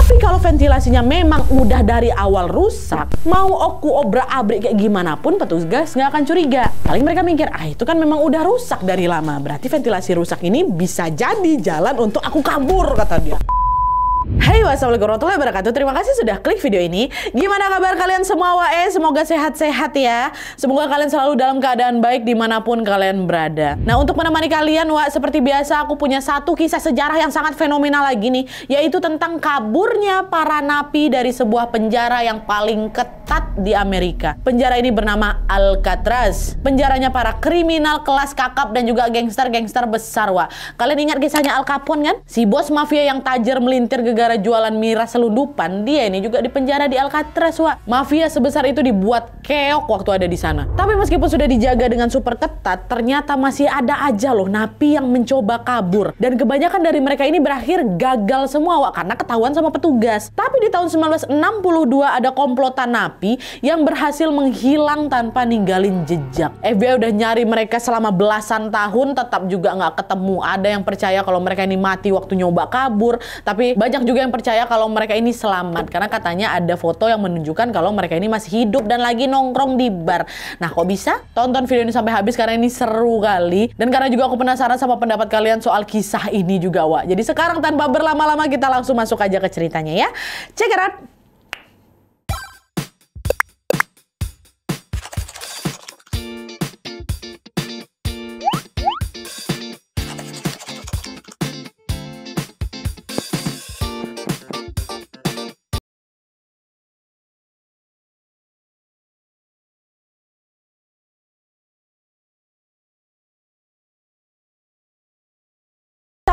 Tapi kalau ventilasinya memang udah dari awal rusak, mau oku obrak-abrik kayak gimana pun petugas nggak akan curiga. Paling mereka mikir, itu kan memang udah rusak dari lama. Berarti ventilasi rusak ini bisa jadi jalan untuk aku kabur, kata dia. Hai, wassalamualaikum warahmatullahi wabarakatuh. Terima kasih sudah klik video ini. Gimana kabar kalian semua wae? Semoga sehat-sehat ya. Semoga kalian selalu dalam keadaan baik dimanapun kalian berada. Nah, untuk menemani kalian, seperti biasa aku punya satu kisah sejarah yang sangat fenomenal lagi nih, yaitu tentang kaburnya para napi dari sebuah penjara yang paling ketat di Amerika. Penjara ini bernama Alcatraz. Penjaranya para kriminal kelas kakap dan juga gangster-gangster besar, Kalian ingat kisahnya Al Capone kan? Si bos mafia yang tajir melintir gara jualan miras selundupan, dia ini juga dipenjara di Alcatraz, Mafia sebesar itu dibuat keok waktu ada di sana. Tapi meskipun sudah dijaga dengan super ketat, ternyata masih ada aja loh napi yang mencoba kabur. Dan kebanyakan dari mereka ini berakhir gagal semua, karena ketahuan sama petugas. Tapi di tahun 1962 ada komplotan napi yang berhasil menghilang tanpa ninggalin jejak. FBI udah nyari mereka selama belasan tahun, tetap juga nggak ketemu. Ada yang percaya kalau mereka ini mati waktu nyoba kabur, tapi banyak juga yang percaya kalau mereka ini selamat karena katanya ada foto yang menunjukkan kalau mereka ini masih hidup dan lagi nongkrong di bar. Nah, kok bisa? Tonton video ini sampai habis karena ini seru kali, dan karena juga aku penasaran sama pendapat kalian soal kisah ini juga, Jadi sekarang tanpa berlama-lama kita langsung masuk aja ke ceritanya ya. Check it out.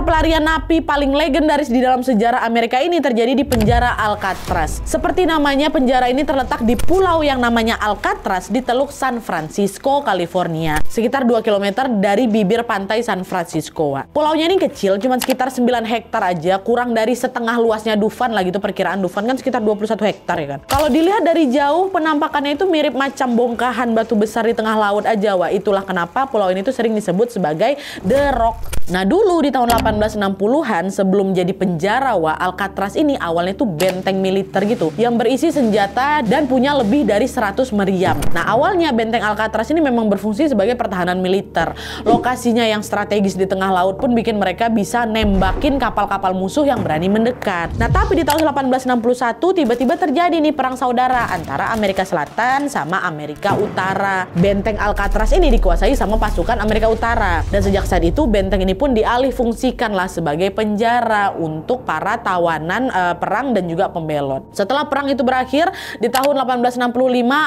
Pelarian napi paling legendaris di dalam sejarah Amerika ini terjadi di penjara Alcatraz. Seperti namanya, penjara ini terletak di pulau yang namanya Alcatraz di Teluk San Francisco, California. Sekitar 2 km dari bibir pantai San Francisco. Pulaunya ini kecil, cuma sekitar 9 hektar aja, kurang dari setengah luasnya Dufan lah gitu. Perkiraan Dufan kan sekitar 21 hektar ya kan. Kalau dilihat dari jauh, penampakannya itu mirip macam bongkahan batu besar di tengah laut aja, Itulah kenapa pulau ini tuh sering disebut sebagai The Rock. Nah, dulu di tahun 1860-an sebelum jadi penjara, Alcatraz ini awalnya tuh benteng militer gitu yang berisi senjata dan punya lebih dari 100 meriam. Nah, awalnya benteng Alcatraz ini memang berfungsi sebagai pertahanan militer. Lokasinya yang strategis di tengah laut pun bikin mereka bisa nembakin kapal-kapal musuh yang berani mendekat. Nah, tapi di tahun 1861 tiba-tiba terjadi nih perang saudara antara Amerika Selatan sama Amerika Utara. Benteng Alcatraz ini dikuasai sama pasukan Amerika Utara. Dan sejak saat itu benteng ini pun dialih fungsikanlah sebagai penjara untuk para tawanan perang dan juga pembelot. Setelah perang itu berakhir di tahun 1865,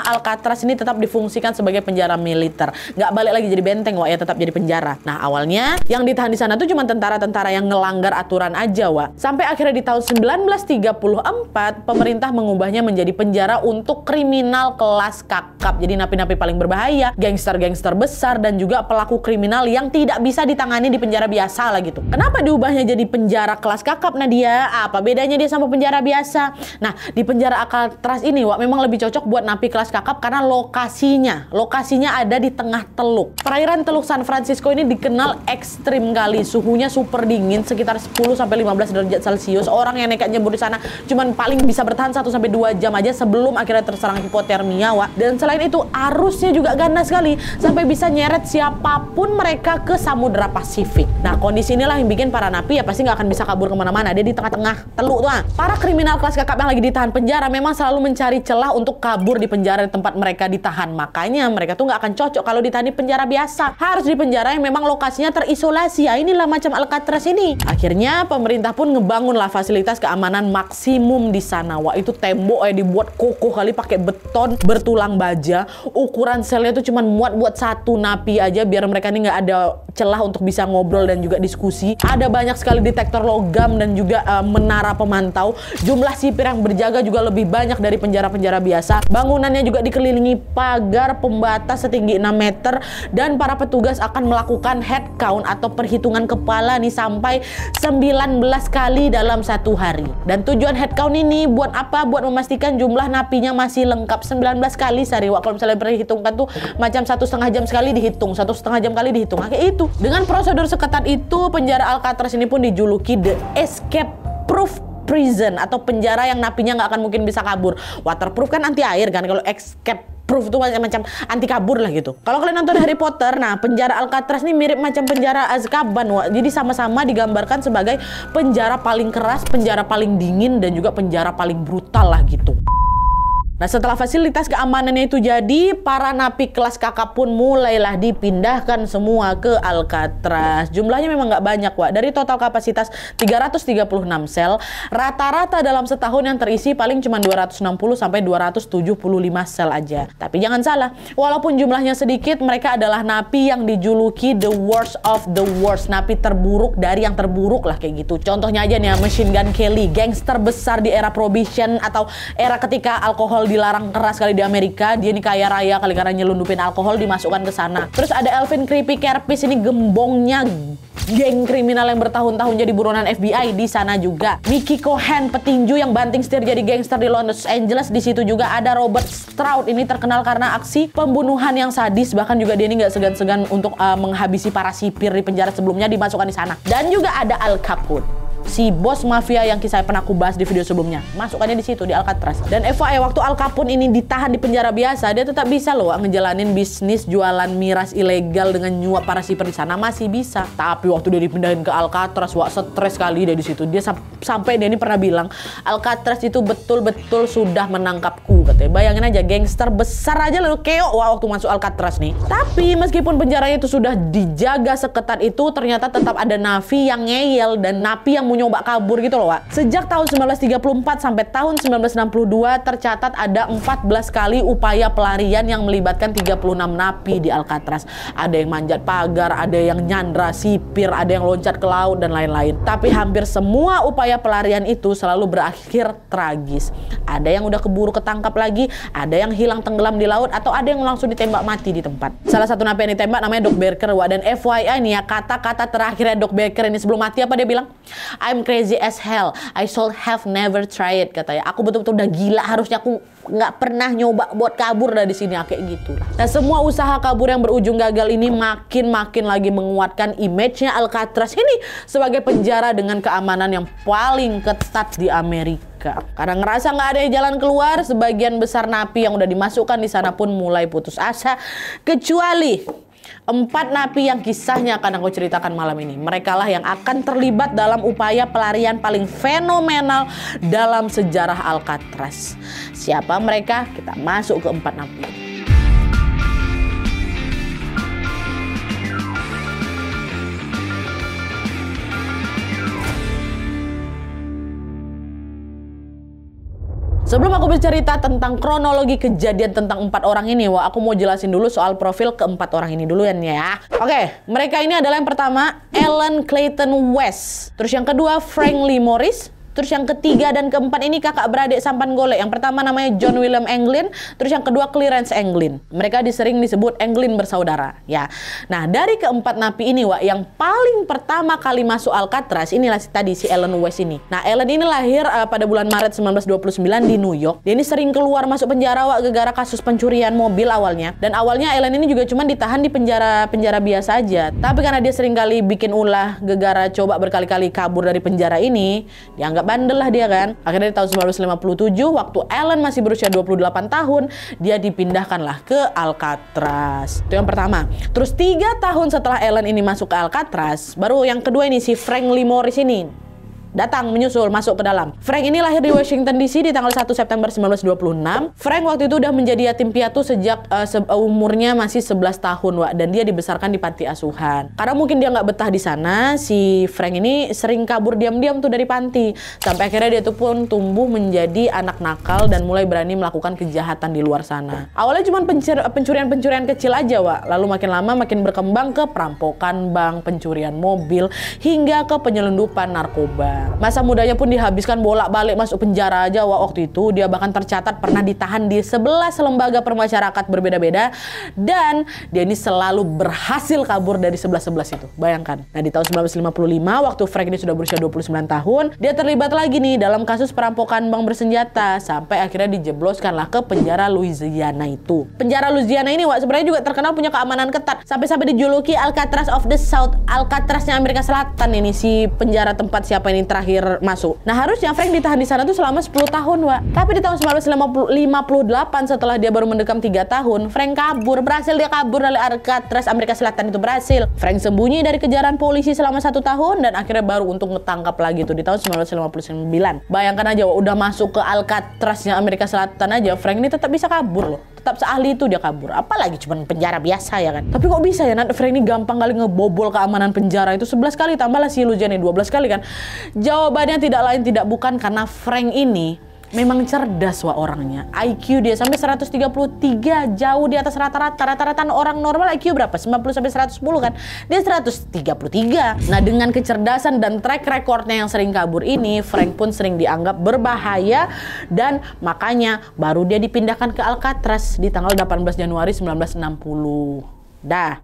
Alcatraz ini tetap difungsikan sebagai penjara militer. Nggak balik lagi jadi benteng, tetap jadi penjara. Nah, awalnya yang ditahan di sana tuh cuma tentara-tentara yang ngelanggar aturan aja, Sampai akhirnya di tahun 1934 pemerintah mengubahnya menjadi penjara untuk kriminal kelas kakap. Jadi napi-napi paling berbahaya, gangster-gangster besar dan juga pelaku kriminal yang tidak bisa ditangani di penjara biasa lah gitu. Kenapa diubahnya jadi penjara kelas kakap, Nadia? Apa bedanya dia sama penjara biasa? Nah, di penjara Alcatraz ini, memang lebih cocok buat napi kelas kakap karena lokasinya ada di tengah teluk. Perairan Teluk San Francisco ini dikenal ekstrim kali, suhunya super dingin sekitar 10-15 derajat Celcius. Orang yang nekat nyebur di sana cuman paling bisa bertahan 1-2 jam aja sebelum akhirnya terserang hipotermia, Dan selain itu arusnya juga ganas sekali sampai bisa nyeret siapapun mereka ke Samudra Pasifik. Nah, kondisi inilah yang bikin para napi pasti nggak akan bisa kabur kemana-mana. Dia di tengah-tengah teluk tuh. Para kriminal kelas kakap yang lagi ditahan penjara memang selalu mencari celah untuk kabur di penjara di tempat mereka ditahan. Makanya mereka tuh nggak akan cocok kalau ditahan di penjara biasa. Harus di penjara yang memang lokasinya terisolasi. Inilah macam Alcatraz ini. Akhirnya pemerintah pun ngebangunlah fasilitas keamanan maksimum di sana. Itu tembok dibuat kokoh kali pakai beton bertulang baja. Ukuran selnya tuh cuma muat buat satu napi aja biar mereka ini nggak ada celah untuk bisa ngobrol dan juga diskusi. Ada banyak sekali detektor logam dan juga menara pemantau. Jumlah sipir yang berjaga juga lebih banyak dari penjara-penjara biasa. Bangunannya juga dikelilingi pagar pembatas setinggi 6 meter dan para petugas akan melakukan head count atau perhitungan kepala nih sampai 19 kali dalam satu hari. Dan tujuan head count ini buat apa? Buat memastikan jumlah napinya masih lengkap 19 kali sehari. Kalau misalnya perhitungkan tuh macam 1,5 jam sekali dihitung, 1,5 jam kali dihitung. Kayak itu. Dengan prosedur seketat itu, penjara Alcatraz ini pun dijuluki The Escape Proof prison atau penjara yang napinya nggak akan mungkin bisa kabur. Waterproof kan anti air kan, kalau escape proof itu macam anti kabur lah gitu. Kalau kalian nonton Harry Potter, nah penjara Alcatraz ini mirip macam penjara Azkaban, Wak. Jadi sama-sama digambarkan sebagai penjara paling keras, penjara paling dingin, dan juga penjara paling brutal lah gitu. Nah, setelah fasilitas keamanannya itu jadi, para napi kelas kakap pun mulailah dipindahkan semua ke Alcatraz. Jumlahnya memang nggak banyak, Wak. Dari total kapasitas 336 sel, rata-rata dalam setahun yang terisi paling cuma 260 sampai 275 sel aja. Tapi jangan salah, walaupun jumlahnya sedikit, mereka adalah napi yang dijuluki the worst of the worst. Napi terburuk dari yang terburuk lah kayak gitu. Contohnya aja nih ya, Machine Gun Kelly, gangster besar di era Prohibition atau era ketika alkohol dilarang keras kali di Amerika. Dia ini kaya raya kali karena nyelundupin alkohol, dimasukkan ke sana. Terus ada Alvin Creepy Kerpis, ini gembongnya geng kriminal yang bertahun-tahun jadi buronan FBI di sana juga. Mickey Cohen, petinju yang banting setir jadi gangster di Los Angeles, di situ juga ada Robert Stroud, ini terkenal karena aksi pembunuhan yang sadis, bahkan juga dia ini nggak segan-segan untuk menghabisi para sipir di penjara sebelumnya, dimasukkan di sana. Dan juga ada Al Capone, si bos mafia yang kisah pernah aku bahas di video sebelumnya, masukannya di situ di Alcatraz. Dan FYI, waktu Al Capone ini ditahan di penjara biasa, dia tetap bisa loh ngejalanin bisnis jualan miras ilegal dengan nyuap para sipir di sana, masih bisa. Tapi waktu dia dipindahin ke Alcatraz, wah stres kali dia di situ. Dia sampai dia ini pernah bilang, Alcatraz itu betul-betul sudah menangkapku, katanya. Bayangin aja, gangster besar aja lalu keok waktu masuk Alcatraz nih. Tapi meskipun penjaranya itu sudah dijaga seketat itu, ternyata tetap ada napi yang ngeyel dan napi yang nyoba kabur gitu loh, Wak. Sejak tahun 1934 sampai tahun 1962 tercatat ada 14 kali upaya pelarian yang melibatkan 36 napi di Alcatraz. Ada yang manjat pagar, ada yang nyandra sipir, ada yang loncat ke laut dan lain-lain. Tapi hampir semua upaya pelarian itu selalu berakhir tragis. Ada yang udah keburu ketangkap lagi, ada yang hilang tenggelam di laut, atau ada yang langsung ditembak mati di tempat. Salah satu napi yang ditembak namanya Doc Barker, Wak. Dan FYI nih ya, kata-kata terakhirnya Doc Barker ini sebelum mati apa dia bilang? I'm crazy as hell. I should have never tried, katanya. Aku betul-betul udah gila, harusnya aku nggak pernah nyoba buat kabur dari sini, kayak gitu lah. Nah, semua usaha kabur yang berujung gagal ini makin lagi menguatkan image-nya Alcatraz ini sebagai penjara dengan keamanan yang paling ketat di Amerika. Karena ngerasa nggak ada jalan keluar, sebagian besar napi yang udah dimasukkan di sana pun mulai putus asa, kecuali 4 napi yang kisahnya akan aku ceritakan malam ini. Mereka lah yang akan terlibat dalam upaya pelarian paling fenomenal dalam sejarah Alcatraz. Siapa mereka? Kita masuk ke 4 napi. Sebelum aku bercerita tentang kronologi kejadian tentang 4 orang ini, Wah, aku mau jelasin dulu soal profil ke-4 orang ini dulu ya. Oke, mereka ini adalah yang pertama Alan Clayton West, terus yang kedua Frank Lee Morris, terus yang ketiga dan keempat ini kakak beradik sampan golek. Yang pertama namanya John William Anglin, terus yang kedua Clarence Anglin. Mereka sering disebut Anglin bersaudara, ya. Nah, dari keempat napi ini, Wak, yang paling pertama kali masuk Alcatraz inilah tadi si Alan West ini. Nah, Alan ini lahir pada bulan Maret 1929 di New York. Dia ini sering keluar masuk penjara, Wak, gara-gara kasus pencurian mobil awalnya. Dan awalnya Alan ini juga cuma ditahan di penjara biasa aja. Tapi karena dia sering kali bikin ulah, gara-gara coba berkali-kali kabur dari penjara ini, dianggap bandel lah dia kan. Akhirnya di tahun 1957 waktu Alan masih berusia 28 tahun, dia dipindahkanlah ke Alcatraz. Itu yang pertama. Terus 3 tahun setelah Alan ini masuk ke Alcatraz, baru yang kedua ini si Frank Lee Morris ini datang menyusul masuk ke dalam. Frank ini lahir di Washington DC di tanggal 1 September 1926. Frank waktu itu udah menjadi yatim piatu sejak umurnya masih 11 tahun, Wak, dan dia dibesarkan di panti asuhan. Karena mungkin dia nggak betah di sana, si Frank ini sering kabur diam-diam tuh dari panti. Sampai akhirnya dia tuh pun tumbuh menjadi anak nakal dan mulai berani melakukan kejahatan di luar sana. Awalnya cuma pencurian-pencurian kecil aja, Wak. Lalu makin lama makin berkembang ke perampokan bank, pencurian mobil, hingga ke penyelundupan narkoba. Masa mudanya pun dihabiskan bolak-balik masuk penjara aja, Wak. Waktu itu dia bahkan tercatat pernah ditahan di 11 lembaga permasyarakatan berbeda-beda, dan dia ini selalu berhasil kabur dari 11 itu. Bayangkan. Nah, di tahun 1955 waktu Frank ini sudah berusia 29 tahun, dia terlibat lagi nih dalam kasus perampokan bank bersenjata sampai akhirnya dijebloskanlah ke penjara Louisiana itu. Penjara Louisiana ini, Wak, sebenarnya juga terkenal punya keamanan ketat. Sampai dijuluki Alcatraz of the South, Alcatraznya Amerika Selatan ini, si penjara tempat siapa ini terakhir masuk. Nah, harusnya Frank ditahan di sana tuh selama 10 tahun, Wak. Tapi di tahun 1958 setelah dia baru mendekam 3 tahun, Frank kabur. Berhasil dia kabur dari Alcatraz, Amerika Selatan itu berhasil. Frank sembunyi dari kejaran polisi selama 1 tahun dan akhirnya baru untuk ngetangkap lagi tuh di tahun 1959. Bayangkan aja, Wak, udah masuk ke Alcatraznya Amerika Selatan aja, Frank ini tetap bisa kabur loh. Tetap seahli itu dia kabur. Apalagi cuma penjara biasa ya kan. Tapi kok bisa ya Frank ini gampang kali ngebobol keamanan penjara itu 11 kali, tambahlah si Luciani 12 kali kan. Jawabannya tidak lain tidak bukan karena Frank ini memang cerdas, Wak, orangnya. IQ dia sampai 133, jauh di atas rata-rata. Rata-rata orang normal IQ berapa? 90 sampai 110 kan. Dia 133. Nah, dengan kecerdasan dan track recordnya yang sering kabur ini, Frank pun sering dianggap berbahaya dan makanya baru dia dipindahkan ke Alcatraz di tanggal 18 Januari 1960. Dah.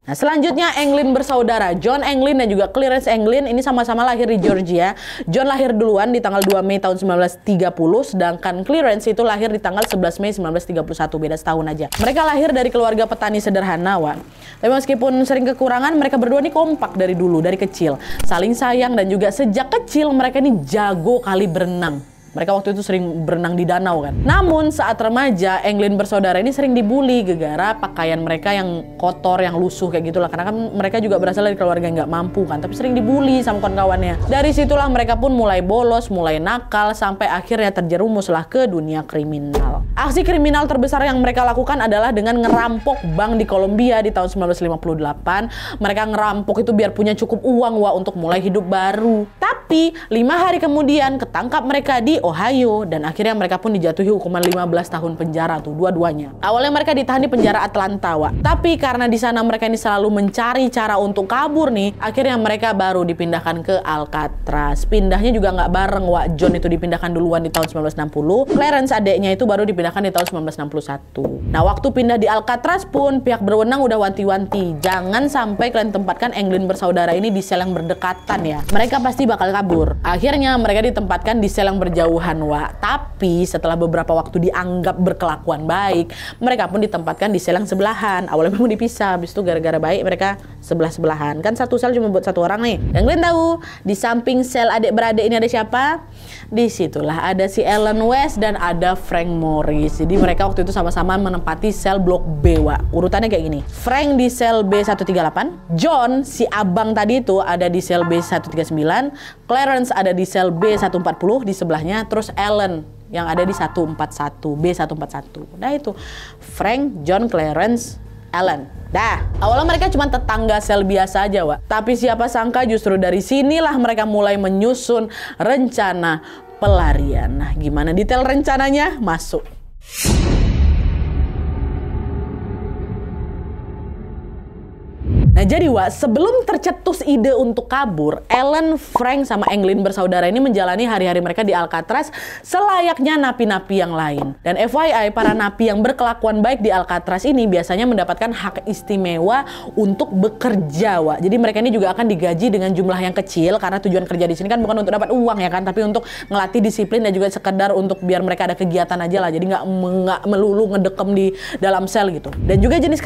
Nah, selanjutnya Anglin bersaudara. John Anglin dan juga Clarence Anglin ini sama-sama lahir di Georgia. John lahir duluan di tanggal 2 Mei tahun 1930, sedangkan Clarence itu lahir di tanggal 11 Mei 1931, beda setahun aja. Mereka lahir dari keluarga petani sederhana, Wak. Tapi meskipun sering kekurangan, mereka berdua ini kompak dari dulu, dari kecil. Saling sayang dan juga sejak kecil mereka ini jago kali berenang. Mereka waktu itu sering berenang di danau kan. Namun saat remaja, Anglin bersaudara ini sering dibully gara-gara pakaian mereka yang kotor, yang lusuh kayak gitulah. Karena kan mereka juga berasal dari keluarga yang nggak mampu kan. Tapi sering dibully sama kawan-kawannya. Dari situlah mereka pun mulai bolos, mulai nakal, sampai akhirnya terjerumuslah ke dunia kriminal. Aksi kriminal terbesar yang mereka lakukan adalah dengan ngerampok bank di Kolombia di tahun 1958. Mereka ngerampok itu biar punya cukup uang, Wak, untuk mulai hidup baru. Tapi 5 hari kemudian ketangkap mereka di Ohio dan akhirnya mereka pun dijatuhi hukuman 15 tahun penjara tuh dua-duanya. Awalnya mereka ditahan di penjara Atlanta, Wak. Tapi karena di sana mereka ini selalu mencari cara untuk kabur nih, akhirnya mereka baru dipindahkan ke Alcatraz. Pindahnya juga nggak bareng, Wak. John itu dipindahkan duluan di tahun 1960, Clarence adeknya itu baru dipindahkan di tahun 1961. Nah, waktu pindah di Alcatraz pun pihak berwenang udah wanti-wanti, jangan sampai kalian tempatkan Anglin bersaudara ini di sel yang berdekatan ya. Mereka pasti bakal kabur. Akhirnya mereka ditempatkan di sel yang berjauhan, Wak. Tapi setelah beberapa waktu dianggap berkelakuan baik, mereka pun ditempatkan di sel yang sebelahan. Awalnya memang dipisah, habis itu gara-gara baik mereka sebelah-sebelahan. Kan satu sel cuma buat 1 orang nih. Yang kalian tahu, di samping sel adik-beradik ini ada siapa? Disitulah ada si Ellen West dan ada Frank Morris. Jadi mereka waktu itu sama-sama menempati sel blok B, Wak. Urutannya kayak gini. Frank di sel B138, John, si abang tadi itu ada di sel B139, Clarence ada di sel B140 di sebelahnya, terus Ellen yang ada di 141, B141. Nah itu, Frank, John, Clarence, Ellen. Dah, awalnya mereka cuma tetangga sel biasa aja, Wak. Tapi siapa sangka justru dari sinilah mereka mulai menyusun rencana pelarian. Nah, gimana detail rencananya? Masuk. Nah jadi, Wak, sebelum tercetus ide untuk kabur, Ellen, Frank, sama Anglin bersaudara ini menjalani hari-hari mereka di Alcatraz selayaknya napi-napi yang lain. Dan FYI, para napi yang berkelakuan baik di Alcatraz ini biasanya mendapatkan hak istimewa untuk bekerja, Wak. Jadi mereka ini juga akan digaji dengan jumlah yang kecil, karena tujuan kerja di sini kan bukan untuk dapat uang ya kan, tapi untuk ngelatih disiplin dan juga sekedar untuk biar mereka ada kegiatan aja lah. Jadi nggak melulu ngedekem di dalam sel gitu. Dan juga jenis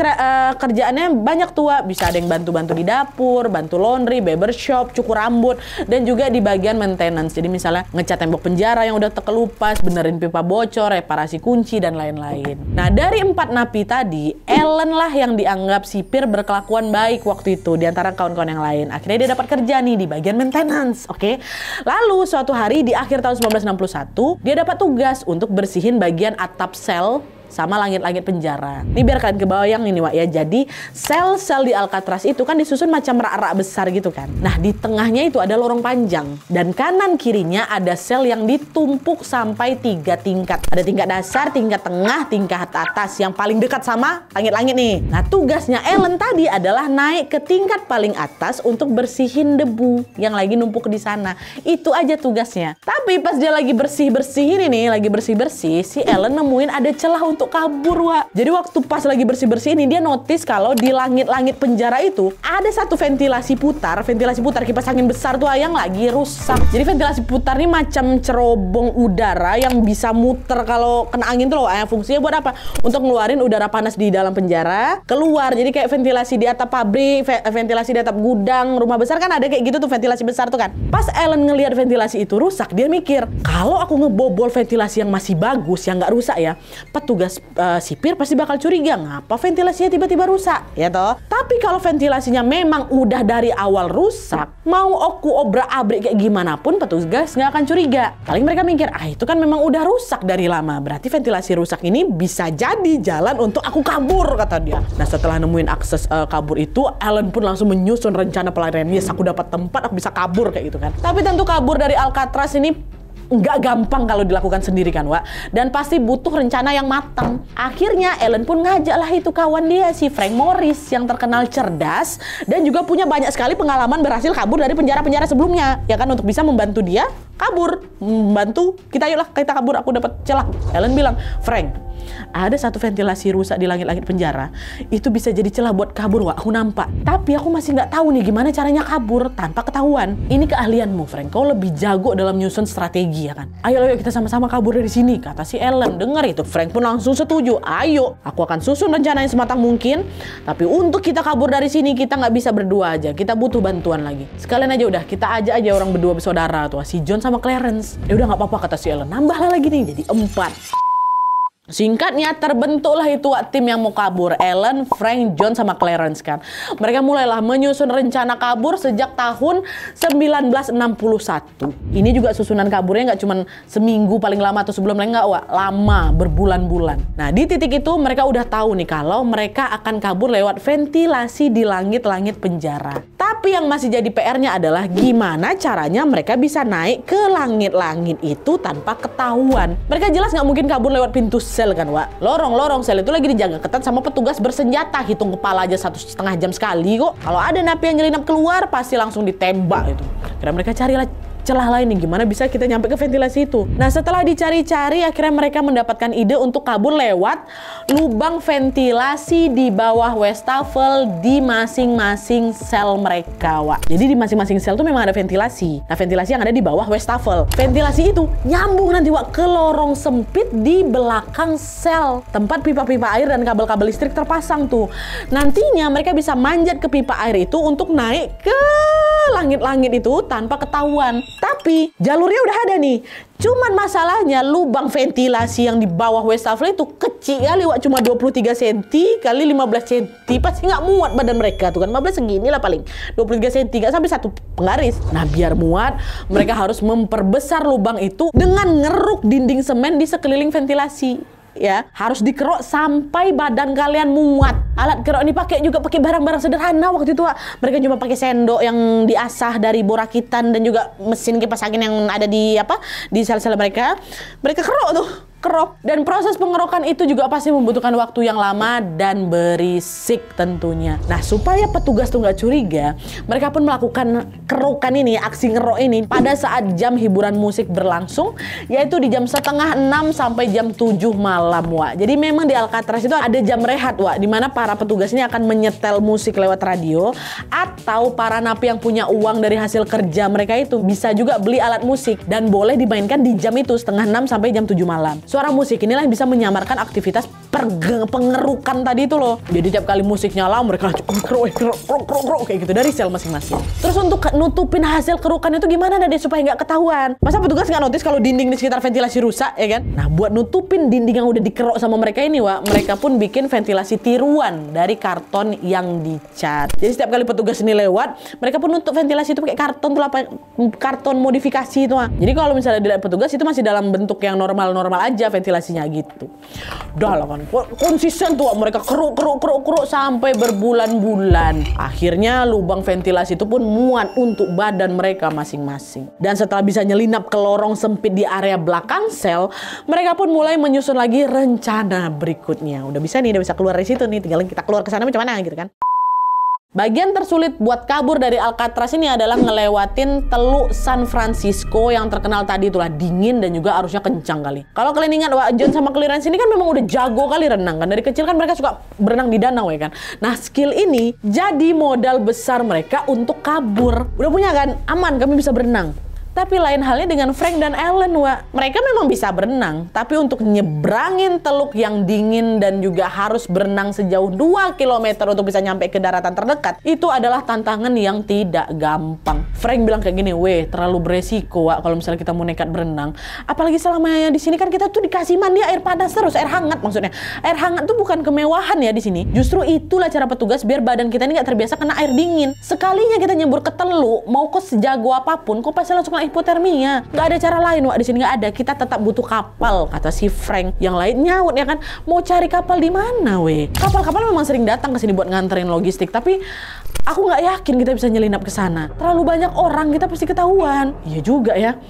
kerjaannya banyak tuh, Wak. Bisa ada yang bantu-bantu di dapur, bantu laundry, barbershop, cukur rambut, dan juga di bagian maintenance. Jadi misalnya ngecat tembok penjara yang udah terkelupas, benerin pipa bocor, reparasi kunci, dan lain-lain. Nah, dari 4 napi tadi, Ellen lah yang dianggap sipir berkelakuan baik waktu itu di antara kawan-kawan yang lain. Akhirnya dia dapat kerja nih di bagian maintenance, oke? Lalu suatu hari di akhir tahun 1961, dia dapat tugas untuk bersihin bagian atap sel sama langit-langit penjara. Ini biar kalian kebayang ini, Wak, ya. Jadi sel-sel di Alcatraz itu kan disusun macam rak-rak besar gitu kan. Nah, di tengahnya itu ada lorong panjang dan kanan kirinya ada sel yang ditumpuk sampai 3 tingkat. Ada tingkat dasar, tingkat tengah, tingkat atas yang paling dekat sama langit-langit nih. Nah, tugasnya Ellen tadi adalah naik ke tingkat paling atas untuk bersihin debu yang lagi numpuk di sana. Itu aja tugasnya. Tapi pas dia lagi bersih-bersih ini nih, lagi bersih-bersih, si Ellen nemuin ada celah untuk untuk kabur, Wak. Jadi waktu pas lagi bersih-bersih ini, dia notice kalau di langit-langit penjara itu ada satu ventilasi putar kipas angin besar tuh yang lagi rusak. Jadi ventilasi putar ini macam cerobong udara yang bisa muter kalau kena angin tuh loh. Fungsinya buat apa? Untuk ngeluarin udara panas di dalam penjara keluar. Jadi kayak ventilasi di atap pabrik, ventilasi di atap gudang, rumah besar kan ada kayak gitu tuh ventilasi besar tuh kan. Pas Ellen ngelihat ventilasi itu rusak, dia mikir, kalau aku ngebobol ventilasi yang masih bagus, yang nggak rusak ya, petugas sipir pasti bakal curiga, ngapa ventilasinya tiba-tiba rusak, ya toh. Tapi kalau ventilasinya memang udah dari awal rusak, mau aku obrak-abrik kayak gimana pun petugas nggak akan curiga. Paling mereka mikir, itu kan memang udah rusak dari lama, berarti ventilasi rusak ini bisa jadi jalan untuk aku kabur, kata dia. Nah, setelah nemuin akses kabur itu, Ellen pun langsung menyusun rencana pelarian. Yes, aku dapat tempat, aku bisa kabur kayak gitu kan. Tapi tentu kabur dari Alcatraz ini nggak gampang kalau dilakukan sendiri kan, Wak. Dan pasti butuh rencana yang matang. Akhirnya Ellen pun ngajaklah itu kawan dia, si Frank Morris, yang terkenal cerdas dan juga punya banyak sekali pengalaman berhasil kabur dari penjara-penjara sebelumnya, ya kan, untuk bisa membantu dia kabur, membantu kita, yuklah kita kabur, aku dapat celah. Ellen bilang, Frank, ada satu ventilasi rusak di langit-langit penjara, itu bisa jadi celah buat kabur, Wak, aku nampak. Tapi aku masih nggak tahu nih gimana caranya kabur tanpa ketahuan. Ini keahlianmu, Frank, kau lebih jago dalam nyusun strategi, ya kan. Ayo kita sama-sama kabur dari sini, kata si Ellen. Dengar itu, Frank pun langsung setuju. Ayo, aku akan susun rencana yang sematang mungkin. Tapi untuk kita kabur dari sini, kita nggak bisa berdua aja, kita butuh bantuan lagi. Sekalian aja udah, kita ajak aja orang berdua bersaudara tuh, si John sama Clarence. Ya udah nggak apa-apa, kata si Ellen. Nambahlah lagi nih, jadi 4. Singkatnya, terbentuklah itu tim yang mau kabur. Ellen, Frank, John, sama Clarence kan. Mereka mulailah menyusun rencana kabur sejak tahun 1961. Ini juga susunan kaburnya nggak cuma seminggu paling lama atau sebelumnya, nggak, Wak. Lama, berbulan-bulan. Nah, di titik itu mereka udah tahu nih kalau mereka akan kabur lewat ventilasi di langit-langit penjara. Tapi yang masih jadi PR-nya adalah gimana caranya mereka bisa naik ke langit-langit itu tanpa ketahuan. Mereka jelas nggak mungkin kabur lewat pintu sel kan, Wak. Lorong sel itu lagi dijaga ketat sama petugas bersenjata. Hitung kepala aja 1,5 jam sekali kok. Kalau ada napi yang nyelinap keluar, pasti langsung ditembak itu. Kira mereka carilah celah lain nih, gimana bisa kita nyampe ke ventilasi itu. Nah, setelah dicari-cari, akhirnya mereka mendapatkan ide untuk kabur lewat lubang ventilasi di bawah wastafel di masing-masing sel mereka, Wak. Jadi di masing-masing sel tuh memang ada ventilasi. Nah, ventilasi yang ada di bawah wastafel. Ventilasi itu nyambung nanti, Wak, ke lorong sempit di belakang sel. Tempat pipa-pipa air dan kabel-kabel listrik terpasang tuh. Nantinya mereka bisa manjat ke pipa air itu untuk naik ke langit-langit itu tanpa ketahuan. Tapi jalurnya udah ada nih. Cuman masalahnya lubang ventilasi yang di bawah wastafel itu kecil kali, Wak. Cuma 23 cm kali 15 cm. Pasti nggak muat badan mereka tuh kan. 15 segini lah paling. 23 cm, nggak sampai 1 penggaris. Nah, biar muat, mereka harus memperbesar lubang itu dengan ngeruk dinding semen di sekeliling ventilasi. Ya, harus dikerok sampai badan kalian muat. Alat kerok ini pakai barang-barang sederhana waktu itu, Wak. Mereka cuma pakai sendok yang diasah dari borakitan dan juga mesin kipas angin yang ada di sel-sel mereka. Mereka kerok tuh. Dan proses pengerokan itu juga pasti membutuhkan waktu yang lama dan berisik tentunya. Nah, supaya petugas tuh nggak curiga, mereka pun melakukan kerokan ini, aksi ngerok ini pada saat jam hiburan musik berlangsung, yaitu di jam 5:30 sampai jam 7 malam, Wak. Jadi memang di Alcatraz itu ada jam rehat, Wak, di mana para petugas ini akan menyetel musik lewat radio, atau para napi yang punya uang dari hasil kerja mereka itu bisa juga beli alat musik dan boleh dimainkan di jam itu 5:30 sampai jam 7 malam. Suara musik inilah yang bisa menyamarkan aktivitas pengerukan tadi itu loh. Jadi tiap kali musik nyala, mereka krok kayak gitu dari sel masing-masing. Terus untuk nutupin hasil kerukan itu gimana deh supaya nggak ketahuan? Masa petugas nggak notice kalau dinding di sekitar ventilasi rusak, ya kan? Nah, buat nutupin dinding yang udah dikerok sama mereka ini, Wak, mereka pun bikin ventilasi tiruan dari karton yang dicat. Jadi setiap kali petugas ini lewat, mereka pun nutup ventilasi itu pakai karton tuh, karton modifikasi itu, Wak. Jadi kalau misalnya dilihat petugas itu masih dalam bentuk yang normal-normal aja ventilasinya gitu. Udah lah kan, konsisten tuh, Wak. Mereka keruk sampai berbulan-bulan. Akhirnya lubang ventilasi itu pun muat untuk badan mereka masing-masing. Dan setelah bisa nyelinap ke lorong sempit di area belakang sel, mereka pun mulai menyusun lagi rencana berikutnya. Udah bisa nih, udah bisa keluar dari situ nih, tinggal kita keluar ke sana macam mana gitu kan. Bagian tersulit buat kabur dari Alcatraz ini adalah ngelewatin Teluk San Francisco yang terkenal tadi itulah dingin dan juga arusnya kencang kali. Kalau kalian ingat, Wak John sama Clearance ini kan memang udah jago kali renang kan. Dari kecil kan mereka suka berenang di danau ya kan. Nah, skill ini jadi modal besar mereka untuk kabur. Udah punya kan? Aman, kami bisa berenang. Tapi lain halnya dengan Frank dan Ellen, Wak. Mereka memang bisa berenang, tapi untuk nyebrangin teluk yang dingin dan juga harus berenang sejauh 2 km untuk bisa nyampe ke daratan terdekat, itu adalah tantangan yang tidak gampang. Frank bilang kayak gini, weh, terlalu beresiko, Wak, kalau misalnya kita mau nekat berenang. Apalagi selama di sini kan kita tuh dikasih mandi air panas terus, air hangat maksudnya. Air hangat tuh bukan kemewahan ya di sini. Justru itulah cara petugas biar badan kita ini nggak terbiasa kena air dingin. Sekalinya kita nyebur ke teluk, mau kok sejago apapun, kok pasti langsung hipotermia. Nggak ada cara lain, Wak, di sini nggak ada. Kita tetap butuh kapal, kata si Frank. Yang lain nyaut ya kan, mau cari kapal di mana, weh? Kapal-kapal memang sering datang ke sini buat nganterin logistik, tapi aku nggak yakin kita bisa nyelinap ke sana. Terlalu banyak orang, kita pasti ketahuan. Iya juga ya.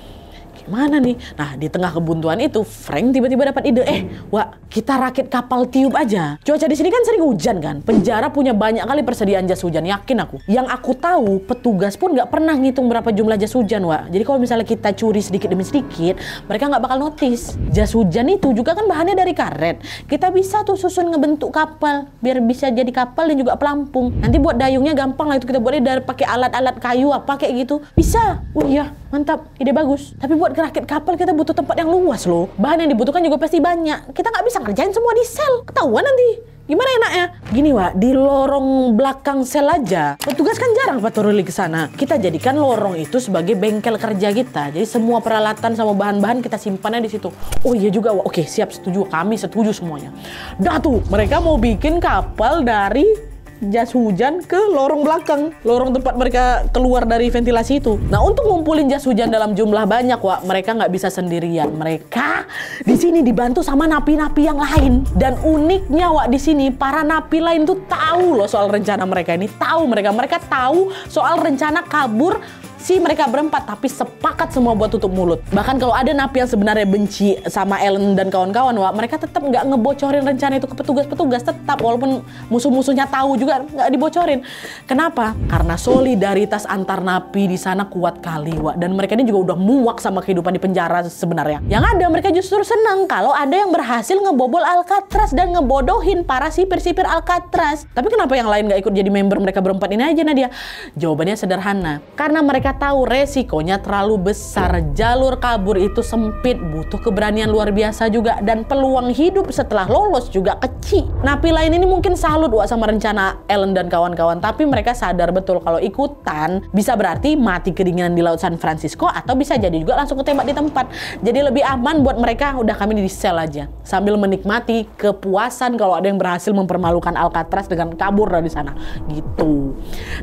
Gimana nih? Nah, di tengah kebuntuan itu, Frank tiba-tiba dapat ide. Wak, kita rakit kapal tiup aja. Cuaca di sini kan sering hujan kan? Penjara punya banyak kali persediaan jas hujan, yakin aku. Yang aku tahu, petugas pun nggak pernah ngitung berapa jumlah jas hujan, Wak. Jadi kalau misalnya kita curi sedikit demi sedikit, mereka nggak bakal notice. Jas hujan itu juga kan bahannya dari karet. Kita bisa tuh susun ngebentuk kapal, biar bisa jadi kapal dan juga pelampung. Nanti buat dayungnya gampang lah itu, kita buatnya dari pakai alat-alat kayu apa kayak gitu. Bisa. Oh iya, mantap, ide bagus. Tapi buat rakit kapal kita butuh tempat yang luas loh. Bahan yang dibutuhkan juga pasti banyak. Kita nggak bisa ngerjain semua di sel. Ketahuan nanti. Gimana enaknya? Gini, Wak, di lorong belakang sel aja, petugas kan jarang patroli ke sana. Kita jadikan lorong itu sebagai bengkel kerja kita. Jadi semua peralatan sama bahan-bahan kita simpannya di situ. Oh iya juga, Wak. Oke, siap, setuju. Kami setuju semuanya. Dah tuh, mereka mau bikin kapal dari jas hujan ke lorong belakang, lorong tempat mereka keluar dari ventilasi itu. Nah, untuk ngumpulin jas hujan dalam jumlah banyak, Wak, mereka nggak bisa sendirian. Mereka di sini dibantu sama napi-napi yang lain. Dan uniknya, Wak, di sini para napi lain tuh tahu loh soal rencana mereka ini. Mereka tahu soal rencana kabur si mereka berempat, tapi sepakat semua buat tutup mulut. Bahkan kalau ada napi yang sebenarnya benci sama Ellen dan kawan-kawan, Wak, mereka tetap nggak ngebocorin rencana itu ke petugas-petugas, tetap walaupun musuh-musuhnya tahu juga nggak dibocorin. Kenapa? Karena solidaritas antar napi di sana kuat kali, Wak, dan mereka ini juga udah muak sama kehidupan di penjara sebenarnya. Yang ada mereka justru senang kalau ada yang berhasil ngebobol Alcatraz dan ngebodohin para sipir-sipir Alcatraz. Tapi kenapa yang lain nggak ikut jadi member mereka berempat ini aja, Nadia? Jawabannya sederhana, karena mereka tahu resikonya terlalu besar. Jalur kabur itu sempit, butuh keberanian luar biasa juga, dan peluang hidup setelah lolos juga kecil. Napi lain ini mungkin salut, Wak, sama rencana Ellen dan kawan-kawan, tapi mereka sadar betul kalau ikutan bisa berarti mati kedinginan di Laut San Francisco, atau bisa jadi juga langsung ketembak di tempat. Jadi lebih aman buat mereka, udah kami di sel aja, sambil menikmati kepuasan kalau ada yang berhasil mempermalukan Alcatraz dengan kabur dari sana gitu.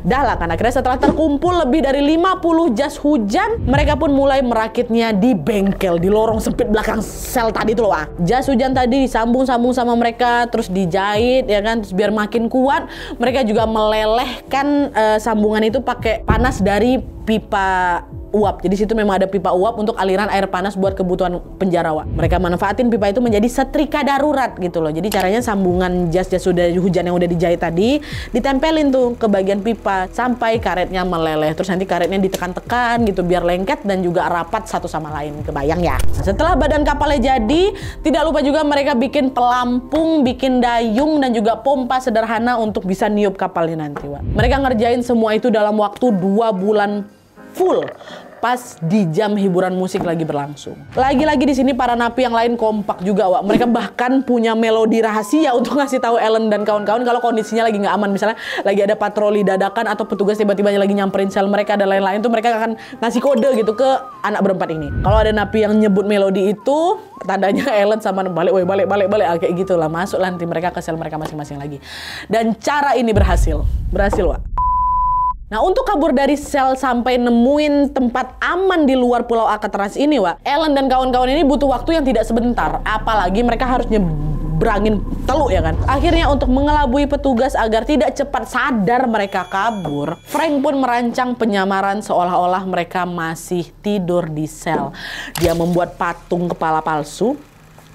Dah lah, kan akhirnya setelah terkumpul lebih dari 50 jas hujan, mereka pun mulai merakitnya di bengkel, di lorong sempit belakang sel tadi tuh loh, Wak. Jas hujan tadi disambung-sambung sama mereka, terus dijahit ya kan, terus biar makin kuat, mereka juga melelehkan sambungan itu pakai panas dari pipa uap. Jadi situ memang ada pipa uap untuk aliran air panas buat kebutuhan penjara, Wak. Mereka manfaatin pipa itu menjadi setrika darurat gitu loh. Jadi caranya sambungan jas hujan yang udah dijahit tadi ditempelin tuh ke bagian pipa sampai karetnya meleleh. Terus nanti karetnya ditekan-tekan gitu biar lengket dan juga rapat satu sama lain. Kebayang ya? Nah, setelah badan kapalnya jadi, tidak lupa juga mereka bikin pelampung, bikin dayung dan juga pompa sederhana untuk bisa niup kapalnya nanti, Wak. Mereka ngerjain semua itu dalam waktu 2 bulan full, pas di jam hiburan musik lagi berlangsung. Lagi-lagi di sini para napi yang lain kompak juga, Wak. Mereka bahkan punya melodi rahasia untuk ngasih tahu Ellen dan kawan-kawan kalau kondisinya lagi nggak aman. Misalnya lagi ada patroli dadakan atau petugas tiba-tiba lagi nyamperin sel mereka dan lain-lain, tuh mereka akan ngasih kode gitu ke anak berempat ini. Kalau ada napi yang nyebut melodi itu, tandanya Ellen sama balik, kayak gitulah. Masuk nanti mereka ke sel mereka masing-masing lagi. Dan cara ini berhasil, Wak. Nah, untuk kabur dari sel sampai nemuin tempat aman di luar pulau Alcatraz ini, Wak, Ellen dan kawan-kawan ini butuh waktu yang tidak sebentar. Apalagi mereka harus nyebrangin teluk ya kan. Akhirnya untuk mengelabui petugas agar tidak cepat sadar mereka kabur, Frank pun merancang penyamaran seolah-olah mereka masih tidur di sel. Dia membuat patung kepala palsu,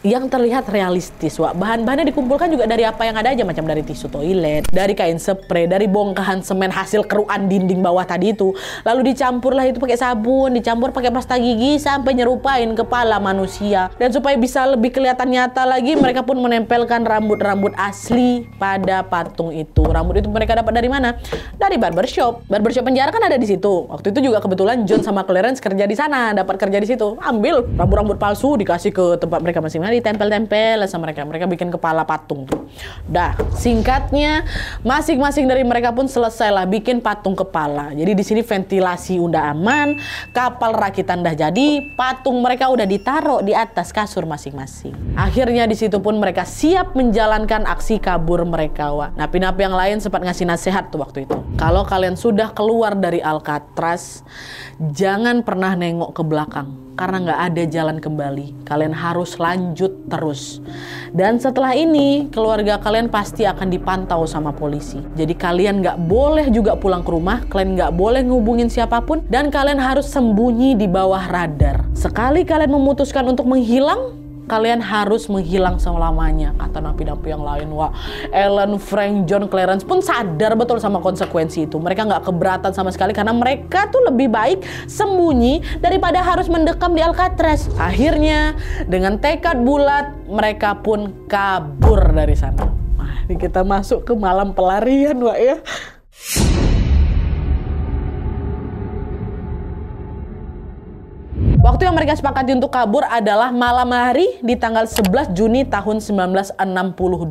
yang terlihat realistis, Wak. Bahan-bahannya dikumpulkan juga dari apa yang ada aja, macam dari tisu toilet, dari kain spray, dari bongkahan semen hasil keruan dinding bawah tadi itu. Lalu dicampurlah itu pakai sabun, dicampur pakai pasta gigi sampai nyerupain kepala manusia. Dan supaya bisa lebih kelihatan nyata lagi, mereka pun menempelkan rambut-rambut asli pada patung itu. Rambut itu mereka dapat dari mana? Dari barbershop. Barbershop penjara kan ada di situ. Waktu itu juga kebetulan John sama Clarence kerja di sana, dapat kerja di situ. Ambil rambut-rambut palsu, dikasih ke tempat mereka masing-masing, ditempel-tempel sama mereka bikin kepala patung tuh. Dah, singkatnya masing-masing dari mereka pun selesailah bikin patung kepala. Jadi di sini ventilasi udah aman, kapal rakitan dah jadi, patung mereka udah ditaruh di atas kasur masing-masing. Akhirnya di situ pun mereka siap menjalankan aksi kabur mereka, Wak. Napi-napi yang lain sempat ngasih nasihat tuh waktu itu. Kalau kalian sudah keluar dari Alcatraz, jangan pernah nengok ke belakang. Karena nggak ada jalan kembali. Kalian harus lanjut terus. Dan setelah ini, keluarga kalian pasti akan dipantau sama polisi. Jadi kalian nggak boleh juga pulang ke rumah. Kalian nggak boleh ngehubungin siapapun. Dan kalian harus sembunyi di bawah radar. Sekali kalian memutuskan untuk menghilang, kalian harus menghilang selamanya, kata napi-napi yang lain. Wah, Ellen, Frank, John, Clarence pun sadar betul sama konsekuensi itu. Mereka nggak keberatan sama sekali karena mereka tuh lebih baik sembunyi daripada harus mendekam di Alcatraz. Akhirnya dengan tekad bulat mereka pun kabur dari sana. Nah, ini kita masuk ke malam pelarian, Wak, ya. Waktu yang mereka sepakati untuk kabur adalah malam hari di tanggal 11 Juni tahun 1962,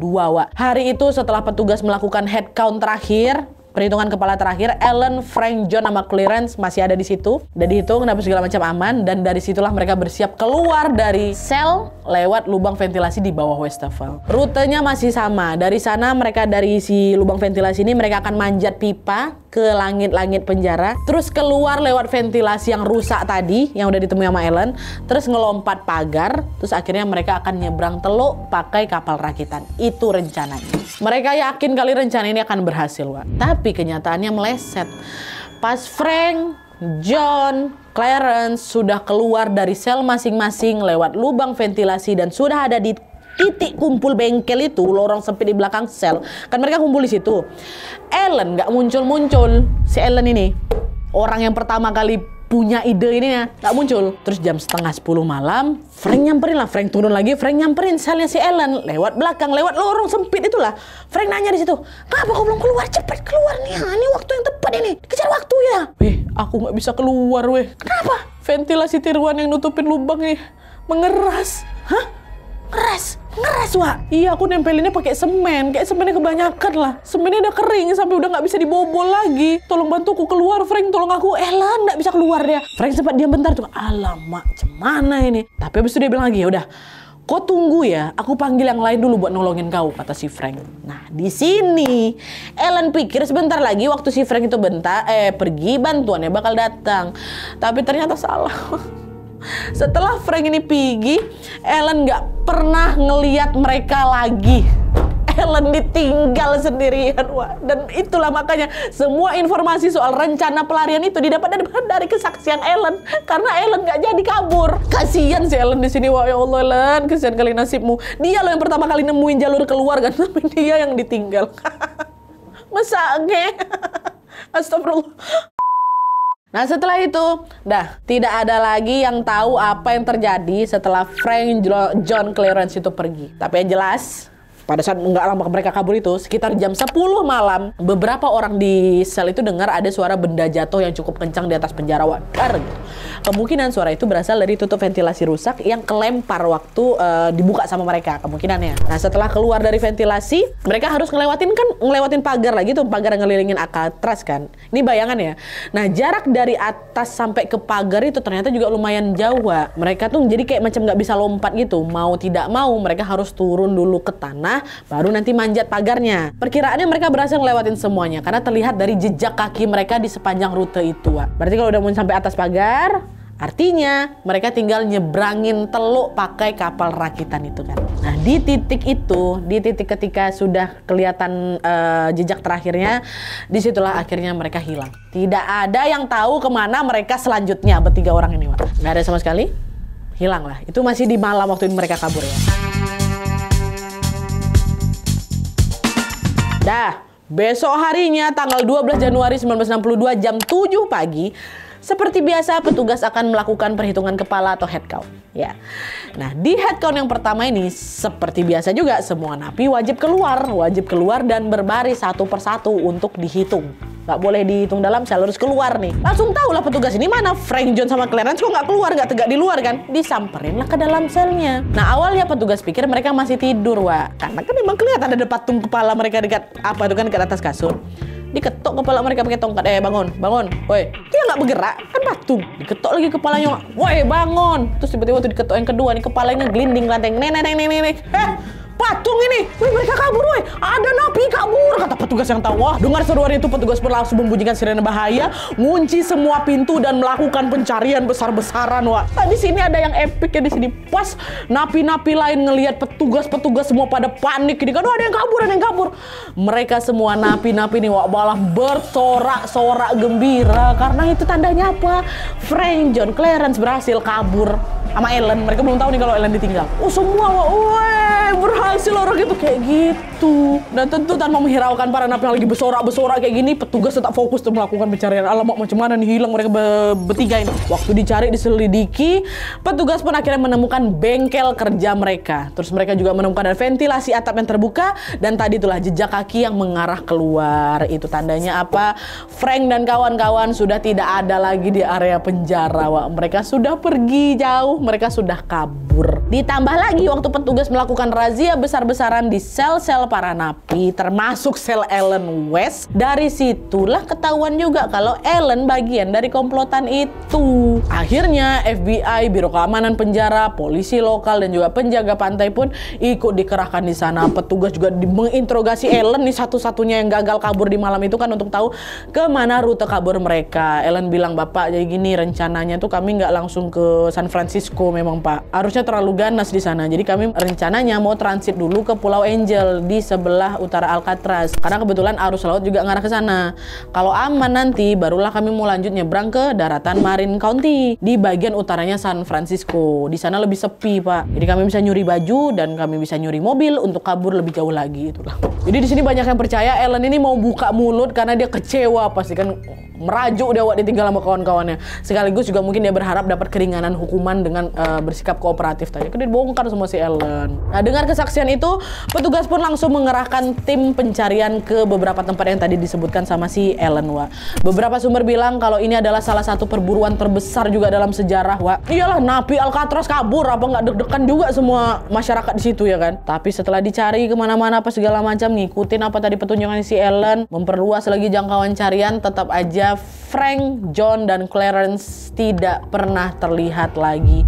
Wak. Hari itu setelah petugas melakukan head count terakhir, perhitungan kepala terakhir, Ellen, Frank, John, sama Clarence masih ada di situ. Dan dihitung dapat segala macam aman, dan dari situlah mereka bersiap keluar dari sel lewat lubang ventilasi di bawah Westphal. Rutenya masih sama. Dari sana mereka, dari si lubang ventilasi ini mereka akan manjat pipa ke langit-langit penjara, terus keluar lewat ventilasi yang rusak tadi yang udah ditemui sama Ellen, terus ngelompat pagar, terus akhirnya mereka akan nyebrang teluk pakai kapal rakitan. Itu rencananya. Mereka yakin kali rencana ini akan berhasil, Wak. Tapi kenyataannya meleset. Pas Frank, John, Clarence sudah keluar dari sel masing-masing lewat lubang ventilasi dan sudah ada di titik kumpul bengkel itu, lorong sempit di belakang sel. Kan mereka kumpul di situ. Ellen nggak muncul-muncul. Si Ellen ini, orang yang pertama kali punya ide ini ya, nggak muncul. Terus jam setengah 10 malam, Frank nyamperin lah. Frank turun lagi, Frank nyamperin selnya si Ellen. Lewat belakang, lewat lorong sempit itulah. Frank nanya di situ, "Kenapa kau belum keluar? Cepat keluar nih, ini waktu yang tepat ini. Kejar waktu ya." Aku nggak bisa keluar, weh. Kenapa? Ventilasi tiruan yang nutupin lubang nih mengeras. Hah? Ngeras, Wak. Iya, aku nempelinnya pakai semen. Kayak semennya kebanyakan lah. Semennya udah kering sampai udah nggak bisa dibobol lagi. Tolong bantu aku keluar, Frank. Tolong aku. Ellen nggak bisa keluar dia. Frank sempat diam bentar tuh. Alamak, cemana ini? Tapi habis itu dia bilang lagi, udah, kau tunggu ya. Aku panggil yang lain dulu buat nolongin kau, kata si Frank. Nah, di sini Ellen pikir sebentar lagi waktu si Frank itu pergi, bantuannya bakal datang. Tapi ternyata salah. Setelah Frank ini pergi, Ellen nggak pernah ngeliat mereka lagi. Ellen ditinggal sendirian, Wak. Dan itulah makanya semua informasi soal rencana pelarian itu didapat dari kesaksian Ellen. Karena Ellen nggak jadi kabur. Kasian si Ellen di sini, Wak. Ya Allah, Ellen, kasihan kali nasibmu. Dia loh yang pertama kali nemuin jalur keluar kan, tapi dia yang ditinggal. Masa nge? Astagfirullah. Nah, setelah itu, tidak ada lagi yang tahu apa yang terjadi setelah Frank, John, Clarence itu pergi. Tapi yang jelas, pada saat nggak lama mereka kabur itu, sekitar jam 10 malam, beberapa orang di sel itu dengar ada suara benda jatuh yang cukup kencang di atas penjara, wadar gitu. Kemungkinan suara itu berasal dari tutup ventilasi rusak yang kelempar waktu dibuka sama mereka, kemungkinannya. Nah, setelah keluar dari ventilasi, mereka harus ngelewatin pagar lagi tuh, pagar yang ngelilingin Alcatraz kan. Ini bayangan ya. Nah, jarak dari atas sampai ke pagar itu ternyata juga lumayan jauh, Wak. Mereka tuh jadi kayak macam nggak bisa lompat gitu. Mau tidak mau, mereka harus turun dulu ke tanah, baru nanti manjat pagarnya. Perkiraannya mereka berhasil ngelewatin semuanya karena terlihat dari jejak kaki mereka di sepanjang rute itu, Wak. Berarti kalau udah mau sampai atas pagar, artinya mereka tinggal nyebrangin teluk pakai kapal rakitan itu kan. Nah, di titik itu, di titik ketika sudah kelihatan jejak terakhirnya, disitulah akhirnya mereka hilang. Tidak ada yang tahu kemana mereka selanjutnya, bertiga orang ini, Wak. Nggak ada sama sekali. hilang lah. Itu masih di malam waktu mereka kabur ya. Dah, besok harinya tanggal 12 Januari 1962 jam 7 pagi, seperti biasa petugas akan melakukan perhitungan kepala atau head count. Ya. Nah, di head count yang pertama ini seperti biasa juga semua napi wajib keluar dan berbaris satu persatu untuk dihitung. Nggak boleh dihitung dalam sel, harus keluar nih. Langsung tahu lah petugas ini mana Frank, John sama Clarence kok nggak keluar, nggak tegak di luar kan? Disamperin lah ke dalam selnya. Nah, awalnya petugas pikir mereka masih tidur, Wak. Karena kan memang kelihatan ada patung kepala mereka dekat apa itu kan, dekat atas kasur. Diketok kepala mereka pakai tongkat, bangun, woi. Dia nggak bergerak, kan patung. Diketok lagi kepalanya, woi bangun. Terus tiba-tiba waktu diketok yang kedua nih kepalanya gelinding lanteng, nenek. Patung ini, wih mereka kabur, wih ada napi kabur, kata petugas yang tahu. Wah, dengar seruan itu petugas pun langsung membunyikan sirene bahaya, ngunci semua pintu dan melakukan pencarian besar-besaran, wah. Nah, di sini ada yang epic ya di sini. Pas napi-napi lain ngelihat petugas semua pada panik ini kan, ada yang kabur. Mereka semua napi-napi nih, wah, malah bersorak-sorak gembira karena itu tandanya apa? Frank, John, Clarence berhasil kabur sama Ellen. Mereka belum tahu nih kalau Ellen ditinggal. Oh, semua, wah, berhasil orang itu kayak gitu. Dan tentu tanpa menghiraukan para napi yang lagi bersorak-bersorak kayak gini, petugas tetap fokus untuk melakukan pencarian. Alamak, macam mana nih hilang mereka bertiga ini. Waktu dicari, diselidiki, petugas pun akhirnya menemukan bengkel kerja mereka. Terus mereka juga menemukan ada ventilasi atap yang terbuka, dan tadi itulah jejak kaki yang mengarah keluar. Itu tandanya apa? Frank dan kawan-kawan sudah tidak ada lagi di area penjara, wah. Mereka sudah pergi jauh, mereka sudah kabur. Ditambah lagi waktu petugas melakukan razia besar-besaran di sel-sel para napi, termasuk sel Ellen West. Dari situlah ketahuan juga kalau Ellen bagian dari komplotan itu. Akhirnya FBI, Biro Keamanan Penjara, polisi lokal dan juga penjaga pantai pun ikut dikerahkan di sana. Petugas juga menginterogasi Ellen nih, satu-satunya yang gagal kabur di malam itu kan, untuk tahu kemana rute kabur mereka. Ellen bilang, "Bapak, jadi gini rencananya tuh kami nggak langsung ke San Francisco memang, Pak. Harusnya terlalu ganas di sana. Jadi kami rencananya mau transit dulu ke Pulau Angel di sebelah utara Alcatraz. Karena kebetulan arus laut juga ngarah ke sana. Kalau aman nanti barulah kami mau lanjut nyebrang ke daratan Marin County di bagian utaranya San Francisco. Di sana lebih sepi, Pak. Jadi kami bisa nyuri baju dan kami bisa nyuri mobil untuk kabur lebih jauh lagi." Itulah. Jadi di sini banyak yang percaya Ellen ini mau buka mulut karena dia kecewa, pasti kan merajuk dia ditinggal sama kawan-kawannya. Sekaligus juga mungkin dia berharap dapat keringanan hukuman dengan bersikap kooperatif tadi. Kan dibongkar semua si Ellen. Nah, dengar kesaksian itu, petugas pun langsung mengerahkan tim pencarian ke beberapa tempat yang tadi disebutkan sama si Ellen, wah. Beberapa sumber bilang kalau ini adalah salah satu perburuan terbesar juga dalam sejarah, wah. Iyalah, napi Alcatraz kabur, apa nggak deg-degan juga semua masyarakat di situ ya kan. Tapi setelah dicari kemana-mana apa segala macam, ngikutin apa tadi petunjukan si Ellen, memperluas lagi jangkauan carian, tetap aja Frank, John, dan Clarence tidak pernah terlihat lagi.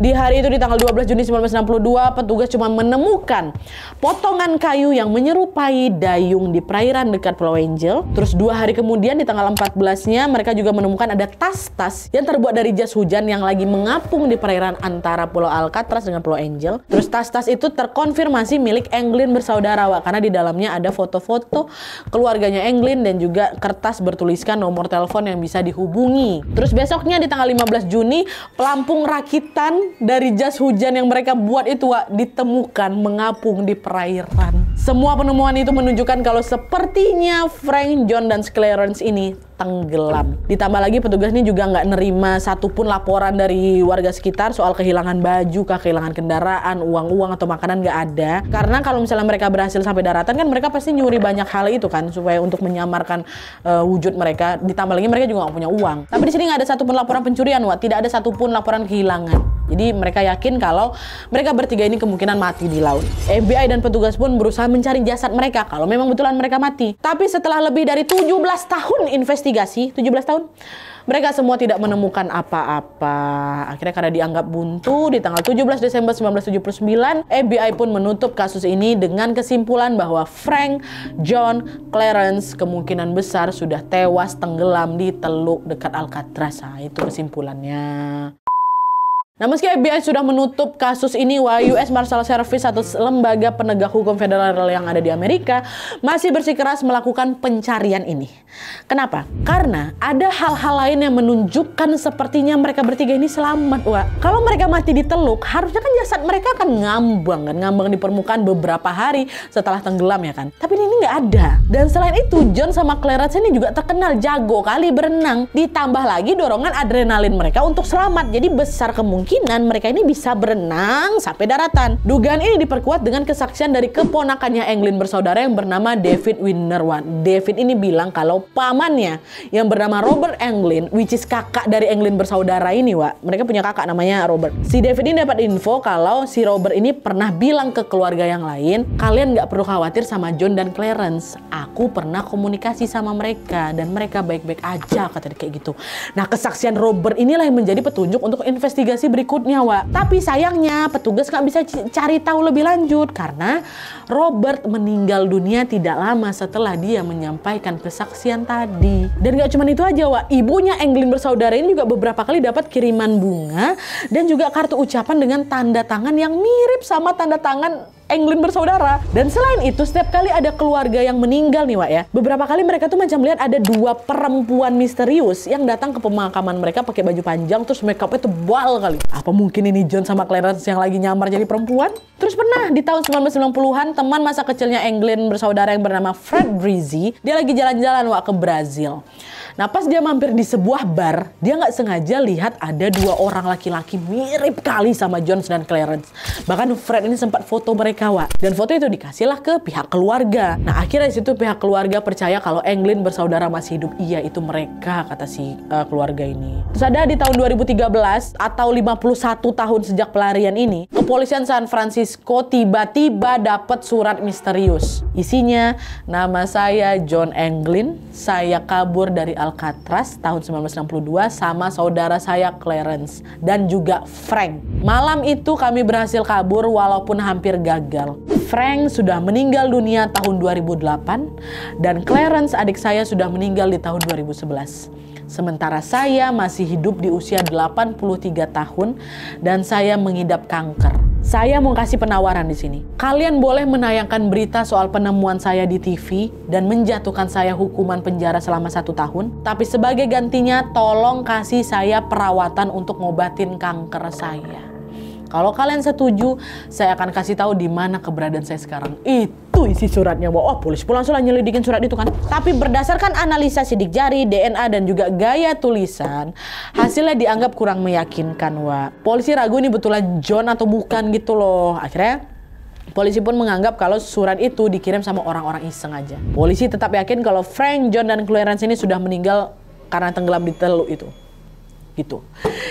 Di hari itu di tanggal 12 Juni 1962, petugas cuma menemukan potongan kayu yang menyerupai dayung di perairan dekat Pulau Angel. Terus 2 hari kemudian di tanggal 14-nya mereka juga menemukan ada tas-tas yang terbuat dari jas hujan yang lagi mengapung di perairan antara Pulau Alcatraz dengan Pulau Angel. Terus tas-tas itu terkonfirmasi milik Anglin bersaudara, Wak, karena di dalamnya ada foto-foto keluarganya Anglin dan juga kertas bertuliskan nomor telepon yang bisa dihubungi. Terus besoknya di tanggal 15 Juni, pelampung rakitan dari jas hujan yang mereka buat itu, Wak, ditemukan mengapung di perairan. Semua penemuan itu menunjukkan kalau sepertinya Frank, John, dan Clarence ini tenggelam. Ditambah lagi petugas ini juga nggak nerima satupun laporan dari warga sekitar soal kehilangan baju, kehilangan kendaraan, uang-uang atau makanan, nggak ada. Karena kalau misalnya mereka berhasil sampai daratan kan mereka pasti nyuri banyak hal itu kan, supaya untuk menyamarkan wujud mereka. Ditambah lagi mereka juga nggak punya uang. Tapi di sini nggak ada satupun laporan pencurian, Wak. Tidak ada satupun laporan kehilangan. Jadi mereka yakin kalau mereka bertiga ini kemungkinan mati di laut. FBI dan petugas pun berusaha mencari jasad mereka kalau memang betulan mereka mati. Tapi setelah lebih dari 17 tahun investigasi, 17 tahun, mereka semua tidak menemukan apa-apa. Akhirnya karena dianggap buntu, di tanggal 17 Desember 1979, FBI pun menutup kasus ini dengan kesimpulan bahwa Frank, John, Clarence kemungkinan besar sudah tewas tenggelam di teluk dekat Alcatraz. Nah, itu kesimpulannya. Nah, meski FBI sudah menutup kasus ini, US Marshal Service atau lembaga penegak hukum federal yang ada di Amerika masih bersikeras melakukan pencarian ini. Kenapa? Karena ada hal-hal lain yang menunjukkan sepertinya mereka bertiga ini selamat, Wak. Kalau mereka mati diteluk, harusnya kan jasad mereka akan ngambang di permukaan beberapa hari setelah tenggelam ya kan. Tapi ini nggak ada. Dan selain itu, John sama Clarence ini juga terkenal jago kali berenang. Ditambah lagi dorongan adrenalin mereka untuk selamat. Jadi besar kemungkinan mereka ini bisa berenang sampai daratan. Dugaan ini diperkuat dengan kesaksian dari keponakannya Anglin bersaudara yang bernama David Wienerwan. David ini bilang kalau pamannya yang bernama Robert Anglin, which is kakak dari Anglin bersaudara ini, Wak. Mereka punya kakak namanya Robert. Si David ini dapat info kalau si Robert ini pernah bilang ke keluarga yang lain, kalian nggak perlu khawatir sama John dan Clarence. Aku pernah komunikasi sama mereka dan mereka baik-baik aja, kata dia kayak gitu. Nah, kesaksian Robert inilah yang menjadi petunjuk untuk investigasi berikutnya, Wak. Tapi sayangnya petugas nggak bisa cari tahu lebih lanjut karena Robert meninggal dunia tidak lama setelah dia menyampaikan kesaksian tadi. Dan nggak cuma itu aja, Wak. Ibunya Anglin bersaudara ini juga beberapa kali dapat kiriman bunga dan juga kartu ucapan dengan tanda tangan yang mirip sama tanda tangan Anglin bersaudara. Dan selain itu, setiap kali ada keluarga yang meninggal nih, Wak ya, beberapa kali mereka tuh macam lihat ada dua perempuan misterius yang datang ke pemakaman mereka pakai baju panjang terus make upnya tebal kali. Apa mungkin ini John sama Clarence yang lagi nyamar jadi perempuan? Terus pernah di tahun 1990-an teman masa kecilnya Anglin bersaudara yang bernama Fred Brizzi, dia lagi jalan-jalan, Wak, ke Brazil. Nah, pas dia mampir di sebuah bar, dia nggak sengaja lihat ada dua orang laki-laki mirip kali sama John dan Clarence. Bahkan Fred ini sempat foto mereka, Wak. Dan foto itu dikasihlah ke pihak keluarga. Nah, akhirnya di situ pihak keluarga percaya kalau Anglin bersaudara masih hidup. Iya, itu mereka, kata si keluarga ini. Terus ada di tahun 2013 atau 51 tahun sejak pelarian ini, kepolisian San Francisco tiba-tiba dapat surat misterius. Isinya, nama saya John Anglin, saya kabur dari Alcatraz tahun 1962 sama saudara saya Clarence dan juga Frank. Malam itu kami berhasil kabur walaupun hampir gagal. Frank sudah meninggal dunia tahun 2008 dan Clarence adik saya sudah meninggal di tahun 2011. Sementara saya masih hidup di usia 83 tahun dan saya mengidap kanker. Saya mau kasih penawaran di sini. Kalian boleh menayangkan berita soal penemuan saya di TV dan menjatuhkan saya hukuman penjara selama 1 tahun. Tapi sebagai gantinya, tolong kasih saya perawatan untuk ngobatin kanker saya. Kalau kalian setuju, saya akan kasih tahu di mana keberadaan saya sekarang. Itu isi suratnya. Wah, polisi langsung nyelidikin surat itu kan. Tapi berdasarkan analisa sidik jari, DNA dan juga gaya tulisan, hasilnya dianggap kurang meyakinkan, Wah. Polisi ragu ini betulan John atau bukan gitu loh. Akhirnya polisi pun menganggap kalau surat itu dikirim sama orang-orang iseng aja. Polisi tetap yakin kalau Frank, John, dan Clarence ini sudah meninggal karena tenggelam di teluk itu. Gitu.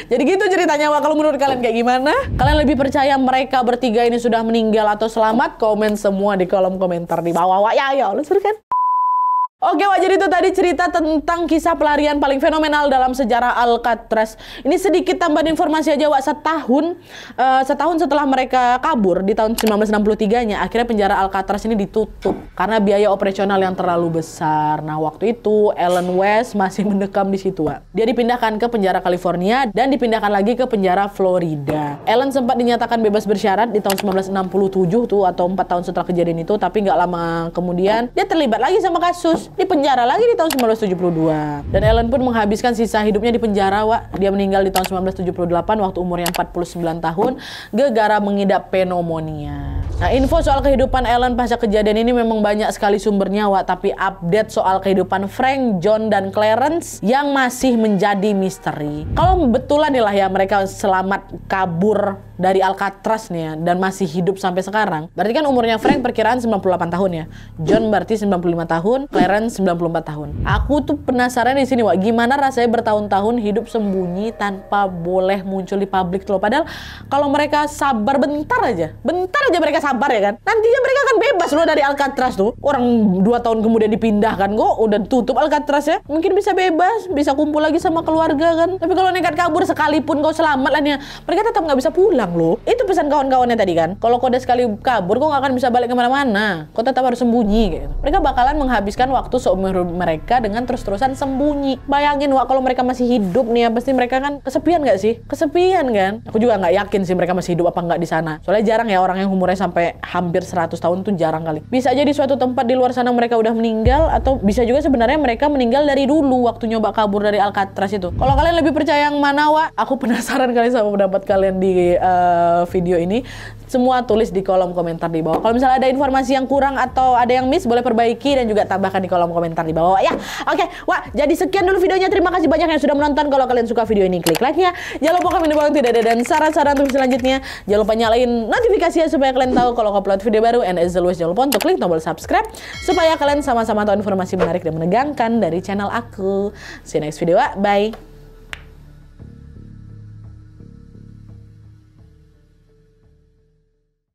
Jadi gitu ceritanya, Wak. Kalau menurut kalian kayak gimana? Kalian lebih percaya mereka bertiga ini sudah meninggal atau selamat? Komen semua di kolom komentar di bawah, Wak. Ya, lu seru kan? Oke, Wak, jadi itu tadi cerita tentang kisah pelarian paling fenomenal dalam sejarah Alcatraz. Ini sedikit tambahan informasi aja, Wak. Setahun setelah mereka kabur di tahun 1963-nya, akhirnya penjara Alcatraz ini ditutup karena biaya operasional yang terlalu besar. Nah, waktu itu Allen West masih mendekam di situ, Wak. Dia dipindahkan ke penjara California dan dipindahkan lagi ke penjara Florida. Allen sempat dinyatakan bebas bersyarat di tahun 1967 tuh, atau 4 tahun setelah kejadian itu, tapi nggak lama kemudian dia terlibat lagi sama kasus. Di penjara lagi di tahun 1972. Dan Allen pun menghabiskan sisa hidupnya di penjara, Wak. Dia meninggal di tahun 1978 waktu umurnya 49 tahun gara-gara mengidap pneumonia. Nah, info soal kehidupan Allen pasca kejadian ini memang banyak sekali sumbernya, Wak. Tapi update soal kehidupan Frank, John, dan Clarence yang masih menjadi misteri. Kalau betulan nih lah ya mereka selamat kabur dari Alcatraz nih ya, dan masih hidup sampai sekarang, berarti kan umurnya Frank perkiraan 98 tahun ya. John berarti 95 tahun, Clarence 94 tahun. Aku tuh penasaran di sini, Wak, gimana rasanya bertahun-tahun hidup sembunyi tanpa boleh muncul di publik loh. Padahal kalau mereka sabar bentar aja mereka sabar ya kan, nantinya mereka akan bebas loh dari Alcatraz tuh. Orang 2 tahun kemudian dipindahkan kok, udah tutup Alcatraz ya. Mungkin bisa bebas, bisa kumpul lagi sama keluarga kan. Tapi kalau nekat kabur sekalipun kau selamat lah nih, mereka tetap nggak bisa pulang. hilang loh. Itu pesan kawan-kawannya tadi kan. Kalau kau udah sekali kabur, kau nggak akan bisa balik kemana-mana. Kau tetap harus sembunyi gitu. Mereka bakalan menghabiskan waktu seumur mereka dengan terus-terusan sembunyi. Bayangin Wak, kalau mereka masih hidup nih ya, pasti mereka kan kesepian nggak sih? Kesepian kan? Aku juga nggak yakin sih mereka masih hidup apa nggak di sana. Soalnya jarang ya orang yang umurnya sampai hampir 100 tahun tuh jarang kali. Bisa aja di suatu tempat di luar sana mereka udah meninggal, atau bisa juga sebenarnya mereka meninggal dari dulu waktu nyoba kabur dari Alcatraz itu. Kalau kalian lebih percaya yang mana Wak? Aku penasaran kali sama pendapat kalian di video ini. Semua tulis di kolom komentar di bawah. Kalau misalnya ada informasi yang kurang atau ada yang miss, boleh perbaiki dan juga tambahkan di kolom komentar di bawah ya. Oke, wah, jadi sekian dulu videonya. Terima kasih banyak yang sudah menonton. Kalau kalian suka video ini, klik like-nya. Jangan lupa komen di bawah tidak ada dan saran-saran untuk selanjutnya. Jangan lupa nyalain notifikasinya supaya kalian tahu kalau aku upload video baru. And as always, jangan lupa untuk klik tombol subscribe supaya kalian sama-sama tahu informasi menarik dan menegangkan dari channel aku. See you next video, bye.